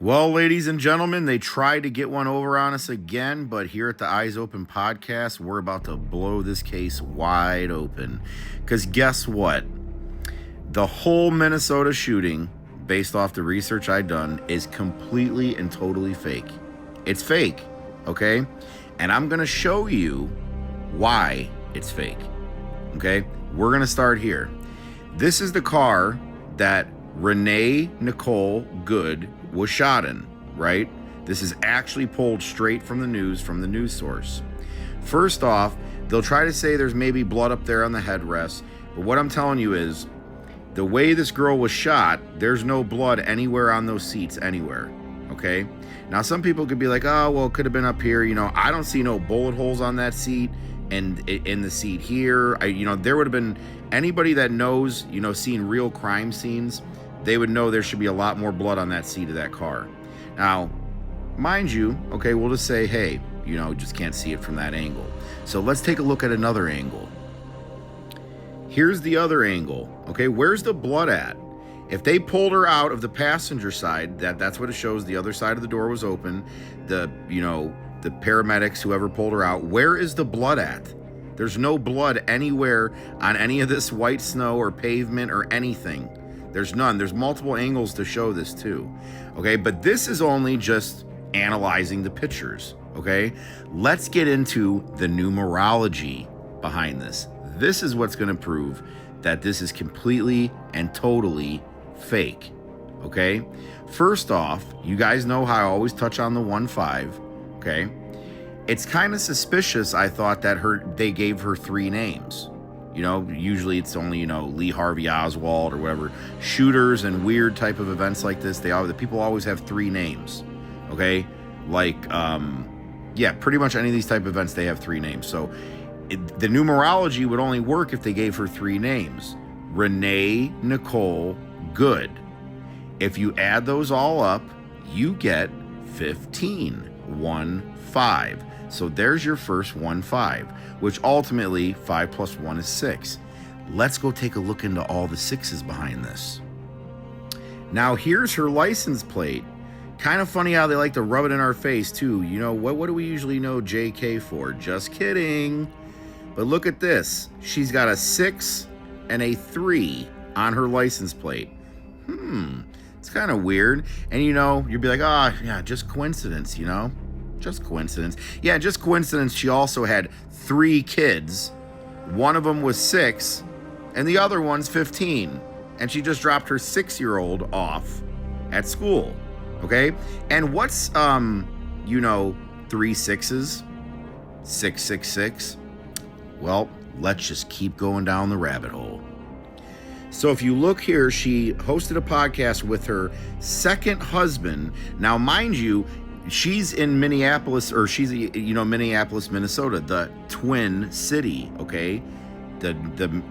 Well, ladies and gentlemen, they tried to get one over on us again, but here at the Eyes Open podcast, we're about to blow this case wide open. Because guess what? The whole Minnesota shooting, based off the research I've done, is completely and totally fake. It's fake, okay? And I'm going to show you why it's fake, okay? We're going to start here. This is the car that Renee Nicole Good was shot in, right? This is actually pulled straight from the news source. First off, they'll try to say there's maybe blood up there on the headrest, but what I'm telling you is the way this girl was shot, there's no blood anywhere on those seats anywhere, okay? Now, some people could be like, oh, well, it could have been up here. I don't see no bullet holes on that seat and in the seat here. There would have been anybody that knows, seeing real crime scenes, they would know there should be a lot more blood on that seat of that car. Now, mind you, okay, we'll just say, hey, just can't see it from that angle. So let's take a look at another angle. Here's the other angle, okay? Where's the blood at? If they pulled her out of the passenger side, that's what it shows. The other side of the door was open. The paramedics, whoever pulled her out, where is the blood at? There's no blood anywhere on any of this white snow or pavement or anything. There's none. There's multiple angles to show this too, okay? But this is only just analyzing the pictures, okay? Let's get into the numerology behind this. This is what's going to prove that this is completely and totally fake, okay? First off, you guys know how I always touch on the 1-5, okay? It's kind of suspicious, I thought, that they gave her 3 names. Usually it's only, Lee Harvey Oswald or whatever. Shooters and weird type of events like this, the people always have 3 names, okay? Like, pretty much any of these type of events, they have 3 names. So the numerology would only work if they gave her 3 names. Renee Nicole Good. If you add those all up, you get 15. 1-5. So there's your first 1-5, which ultimately 5 plus 1 is 6. Let's go take a look into all the 6s behind this. Now here's her license plate. Kind of funny how they like to rub it in our face too. What do we usually know JK for? Just kidding. But look at this. She's got a 6 and a 3 on her license plate. It's kind of weird. And you'd be like, oh yeah, just coincidence, Just coincidence. Yeah, just coincidence. She also had 3 kids. One of them was 6, and the other one's 15. And she just dropped her 6-year-old off at school. Okay? And what's 3 6s? 666? Well, let's just keep going down the rabbit hole. So if you look here, she hosted a podcast with her second husband. Now, mind you, she's in Minneapolis, or she's, Minneapolis, Minnesota, the Twin City, okay?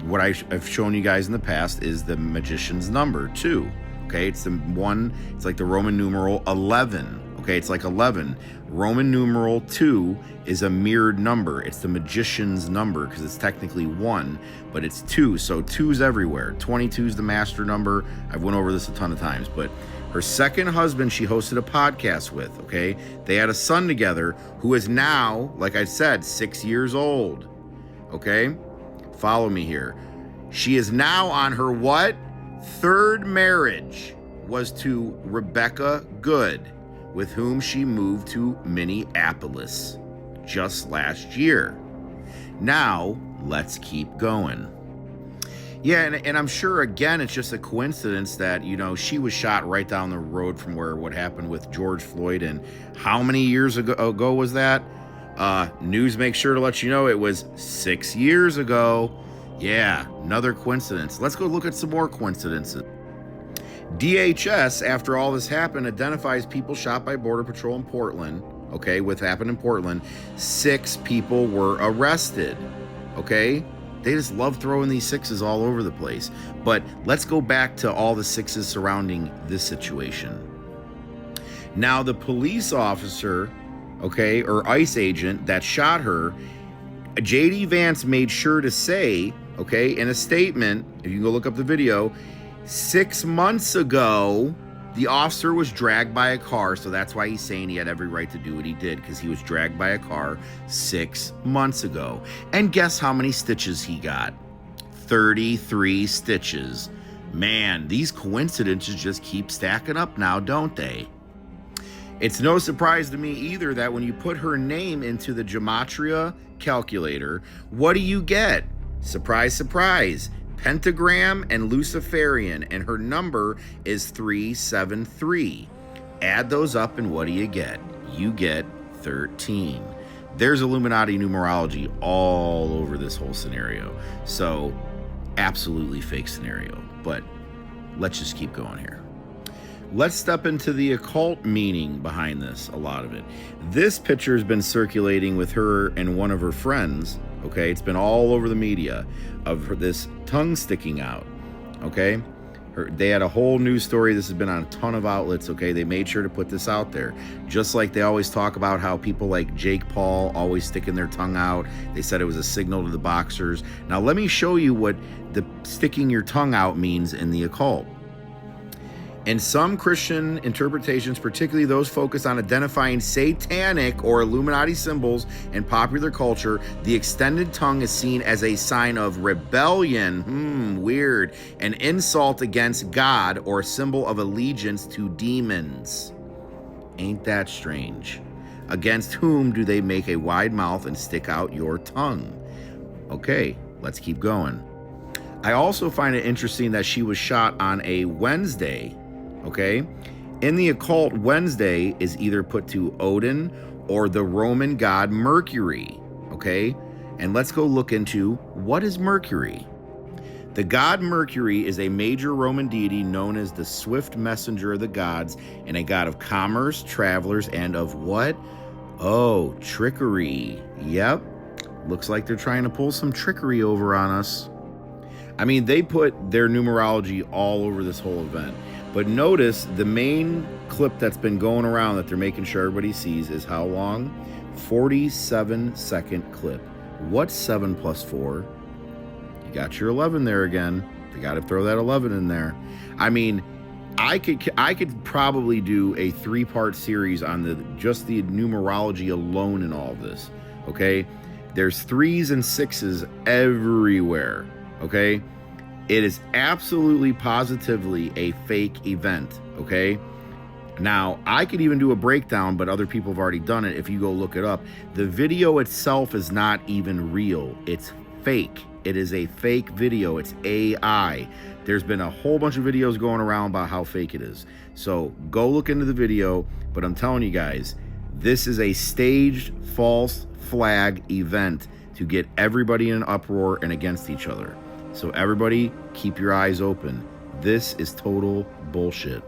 What I've shown you guys in the past is the magician's number, 2, okay? It's it's like the Roman numeral 11, okay? It's like 11. Roman numeral 2 is a mirrored number. It's the magician's number because it's technically 1, but it's 2, so 2's everywhere. 22 is the master number. I've went over this a ton of times, but her second husband, she hosted a podcast with, okay? They had a son together who is now, like I said, 6 years old, okay? Follow me here. She is now on her what? 3rd marriage was to Rebecca Good, with whom she moved to Minneapolis just last year. Now, let's keep going. Yeah, and I'm sure, again, it's just a coincidence that, she was shot right down the road from what happened with George Floyd. And how many years ago was that? News makes sure to let you know it was 6 years ago. Yeah, another coincidence. Let's go look at some more coincidences. DHS, after all this happened, identifies people shot by Border Patrol in Portland. Okay, what happened in Portland? 6 people were arrested. Okay? They just love throwing these 6s all over the place. But let's go back to all the 6s surrounding this situation. Now, the police officer, okay, or ICE agent that shot her, J.D. Vance made sure to say, okay, in a statement, if you can go look up the video, 6 months ago, The officer was dragged by a car, so that's why he's saying he had every right to do what he did, because he was dragged by a car 6 months ago. And guess how many stitches he got? 33 stitches. Man, these coincidences just keep stacking up now, don't they? It's no surprise to me either that when you put her name into the gematria calculator, what do you get? Surprise, surprise. Pentagram and Luciferian, and her number is 373. Add those up, and what do you get? You get 13. There's Illuminati numerology all over this whole scenario. So, absolutely fake scenario. But let's just keep going here. Let's step into the occult meaning behind this, a lot of it. This picture has been circulating with her and one of her friends, okay? It's been all over the media of this tongue sticking out, okay? They had a whole news story. This has been on a ton of outlets, okay? They made sure to put this out there. Just like they always talk about how people like Jake Paul always sticking their tongue out. They said it was a signal to the boxers. Now, let me show you what the sticking your tongue out means in the occult. In some Christian interpretations, particularly those focused on identifying satanic or Illuminati symbols in popular culture, the extended tongue is seen as a sign of rebellion, weird, an insult against God, or a symbol of allegiance to demons. Ain't that strange? Against whom do they make a wide mouth and stick out your tongue? Okay, let's keep going. I also find it interesting that she was shot on a Wednesday. Okay, in the occult, Wednesday is either put to Odin or the Roman god Mercury. Okay, and let's go look into what is Mercury. The god Mercury is a major Roman deity known as the swift messenger of the gods and a god of commerce, travelers, and of what? Oh, trickery. Yep, looks like they're trying to pull some trickery over on us. I mean, they put their numerology all over this whole event. But notice the main clip that's been going around that they're making sure everybody sees is how long? 47-second clip. What's 7 plus 4? You got your 11 there again. You got to throw that 11 in there. I mean, I could probably do a 3-part series on just the numerology alone in all of this. Okay, there's 3s and 6s everywhere. Okay. It is absolutely positively a fake event, okay? Now, I could even do a breakdown, but other people have already done it if you go look it up. The video itself is not even real. It's fake. It is a fake video. It's AI. There's been a whole bunch of videos going around about how fake it is. So go look into the video, but I'm telling you guys, this is a staged false flag event to get everybody in an uproar and against each other. So everybody, keep your eyes open. This is total bullshit.